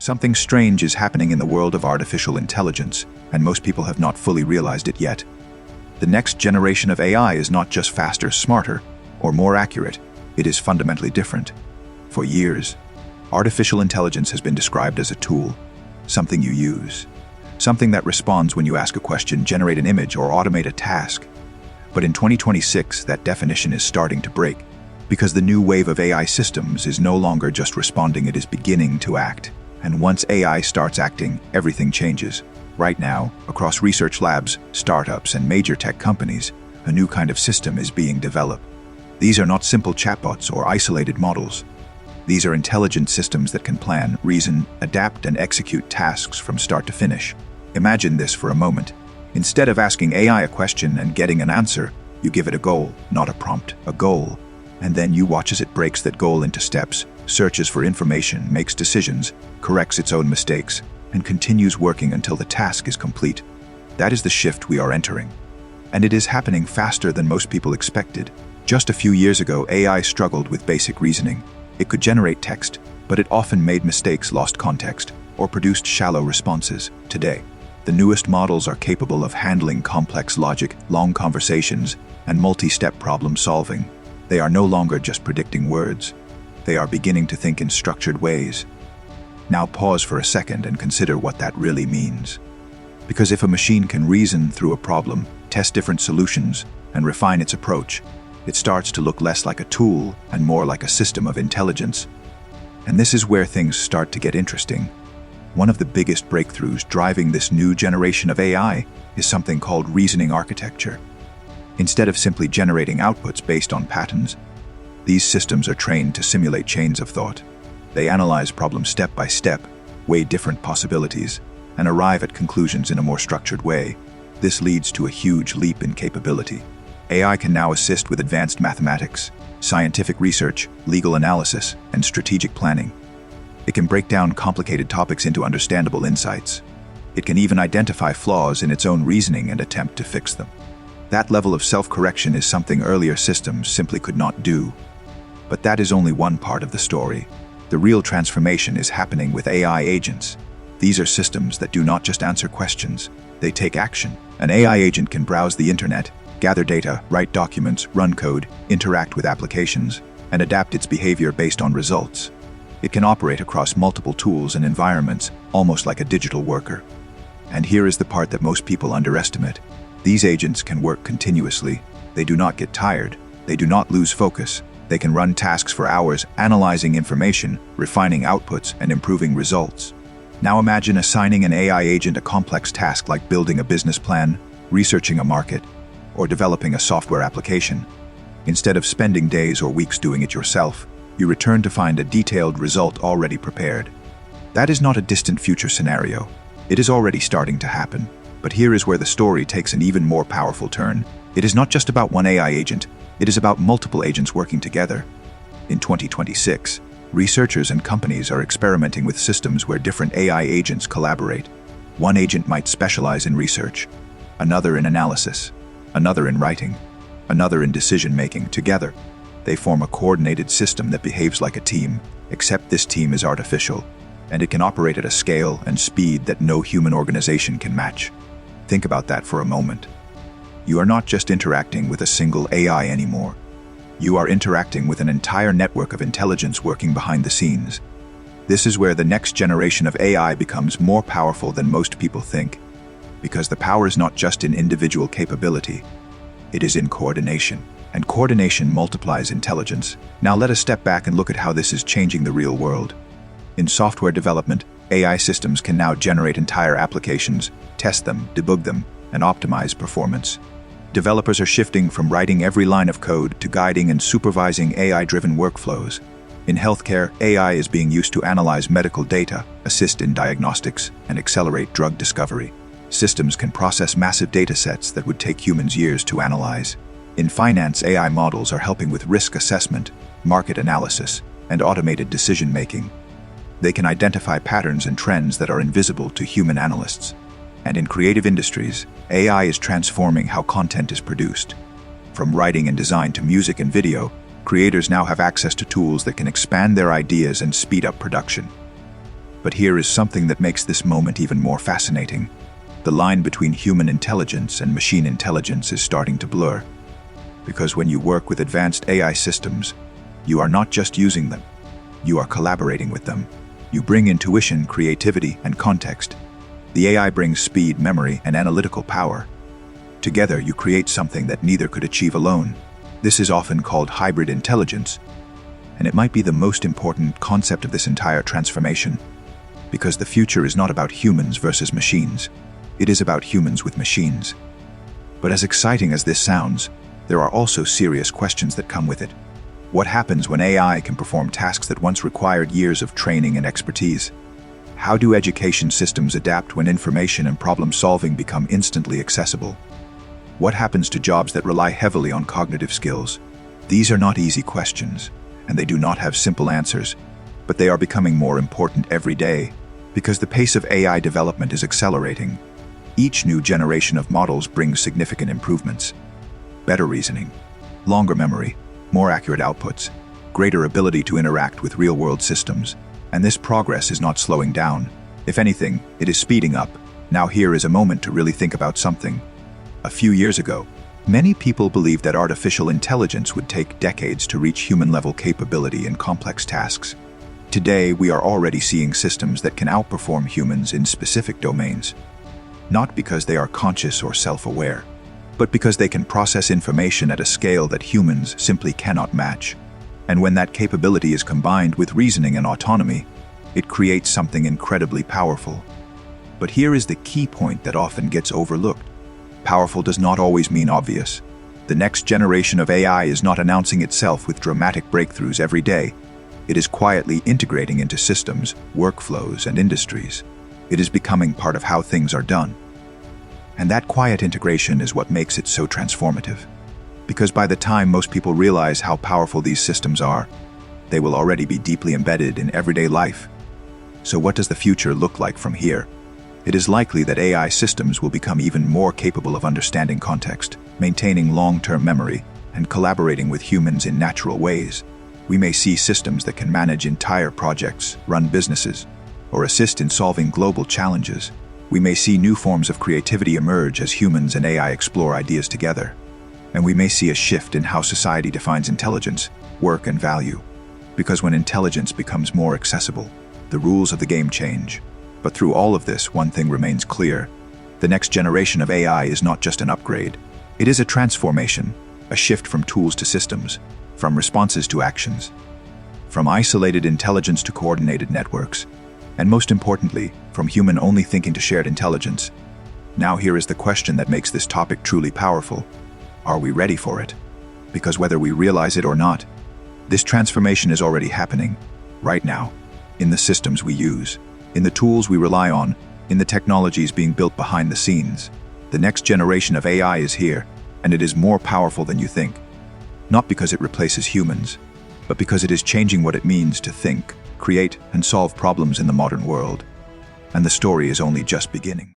Something strange is happening in the world of artificial intelligence, and most people have not fully realized it yet. The next generation of AI is not just faster, smarter, or more accurate. It is fundamentally different. For years, artificial intelligence has been described as a tool, something you use, something that responds when you ask a question, generate an image, or automate a task. But in 2026, that definition is starting to break, because the new wave of AI systems is no longer just responding, it is beginning to act. And once AI starts acting, everything changes. Right now, across research labs, startups, and major tech companies, a new kind of system is being developed. These are not simple chatbots or isolated models. These are intelligent systems that can plan, reason, adapt, and execute tasks from start to finish. Imagine this for a moment. Instead of asking AI a question and getting an answer, you give it a goal, not a prompt, a goal. And then you watch as it breaks that goal into steps, searches for information, makes decisions, corrects its own mistakes, and continues working until the task is complete. That is the shift we are entering. And it is happening faster than most people expected. Just a few years ago, AI struggled with basic reasoning. It could generate text, but it often made mistakes, lost context, or produced shallow responses. Today, the newest models are capable of handling complex logic, long conversations, and multi-step problem solving. They are no longer just predicting words. They are beginning to think in structured ways. Now pause for a second and consider what that really means. Because if a machine can reason through a problem, test different solutions, and refine its approach, it starts to look less like a tool and more like a system of intelligence. And this is where things start to get interesting. One of the biggest breakthroughs driving this new generation of AI is something called reasoning architecture. Instead of simply generating outputs based on patterns, these systems are trained to simulate chains of thought. They analyze problems step by step, weigh different possibilities, and arrive at conclusions in a more structured way. This leads to a huge leap in capability. AI can now assist with advanced mathematics, scientific research, legal analysis, and strategic planning. It can break down complicated topics into understandable insights. It can even identify flaws in its own reasoning and attempt to fix them. That level of self-correction is something earlier systems simply could not do. But that is only one part of the story. The real transformation is happening with AI agents. These are systems that do not just answer questions, they take action. An AI agent can browse the internet, gather data, write documents, run code, interact with applications, and adapt its behavior based on results. It can operate across multiple tools and environments, almost like a digital worker. And here is the part that most people underestimate. These agents can work continuously. They do not get tired. They do not lose focus. They can run tasks for hours, analyzing information, refining outputs, and improving results. Now imagine assigning an AI agent a complex task like building a business plan, researching a market, or developing a software application. Instead of spending days or weeks doing it yourself, you return to find a detailed result already prepared. That is not a distant future scenario. It is already starting to happen. But here is where the story takes an even more powerful turn. It is not just about one AI agent, it is about multiple agents working together. In 2026, researchers and companies are experimenting with systems where different AI agents collaborate. One agent might specialize in research, another in analysis, another in writing, another in decision-making. Together, they form a coordinated system that behaves like a team, except this team is artificial, and it can operate at a scale and speed that no human organization can match. Think about that for a moment. You are not just interacting with a single AI anymore. You are interacting with an entire network of intelligence working behind the scenes. This is where the next generation of AI becomes more powerful than most people think, because the power is not just in individual capability, it is in coordination. And coordination multiplies intelligence. Now let us step back and look at how this is changing the real world. In software development, AI systems can now generate entire applications, test them, debug them, and optimize performance. Developers are shifting from writing every line of code to guiding and supervising AI-driven workflows. In healthcare, AI is being used to analyze medical data, assist in diagnostics, and accelerate drug discovery. Systems can process massive datasets that would take humans years to analyze. In finance, AI models are helping with risk assessment, market analysis, and automated decision-making. They can identify patterns and trends that are invisible to human analysts. And in creative industries, AI is transforming how content is produced. From writing and design to music and video, creators now have access to tools that can expand their ideas and speed up production. But here is something that makes this moment even more fascinating. The line between human intelligence and machine intelligence is starting to blur. Because when you work with advanced AI systems, you are not just using them, you are collaborating with them. You bring intuition, creativity, and context. The AI brings speed, memory, and analytical power. Together, you create something that neither could achieve alone. This is often called hybrid intelligence, and it might be the most important concept of this entire transformation. Because the future is not about humans versus machines. It is about humans with machines. But as exciting as this sounds, there are also serious questions that come with it. What happens when AI can perform tasks that once required years of training and expertise? How do education systems adapt when information and problem-solving become instantly accessible? What happens to jobs that rely heavily on cognitive skills? These are not easy questions, and they do not have simple answers, but they are becoming more important every day because the pace of AI development is accelerating. Each new generation of models brings significant improvements. Better reasoning, longer memory, more accurate outputs, greater ability to interact with real-world systems. And this progress is not slowing down. If anything, it is speeding up. Now here is a moment to really think about something. A few years ago, many people believed that artificial intelligence would take decades to reach human-level capability in complex tasks. Today, we are already seeing systems that can outperform humans in specific domains. Not because they are conscious or self-aware, but because they can process information at a scale that humans simply cannot match. And when that capability is combined with reasoning and autonomy, it creates something incredibly powerful. But here is the key point that often gets overlooked. Powerful does not always mean obvious. The next generation of AI is not announcing itself with dramatic breakthroughs every day. It is quietly integrating into systems, workflows, and industries. It is becoming part of how things are done. And that quiet integration is what makes it so transformative. Because by the time most people realize how powerful these systems are, they will already be deeply embedded in everyday life. So what does the future look like from here? It is likely that AI systems will become even more capable of understanding context, maintaining long-term memory, and collaborating with humans in natural ways. We may see systems that can manage entire projects, run businesses, or assist in solving global challenges. We may see new forms of creativity emerge as humans and AI explore ideas together. And we may see a shift in how society defines intelligence, work, and value. Because when intelligence becomes more accessible, the rules of the game change. But through all of this, one thing remains clear. The next generation of AI is not just an upgrade. It is a transformation, a shift from tools to systems, from responses to actions, from isolated intelligence to coordinated networks, and most importantly, from human-only thinking to shared intelligence. Now here is the question that makes this topic truly powerful. Are we ready for it? Because whether we realize it or not, this transformation is already happening, right now, in the systems we use, in the tools we rely on, in the technologies being built behind the scenes. The next generation of AI is here, and it is more powerful than you think. Not because it replaces humans, but because it is changing what it means to think, create, and solve problems in the modern world. And the story is only just beginning.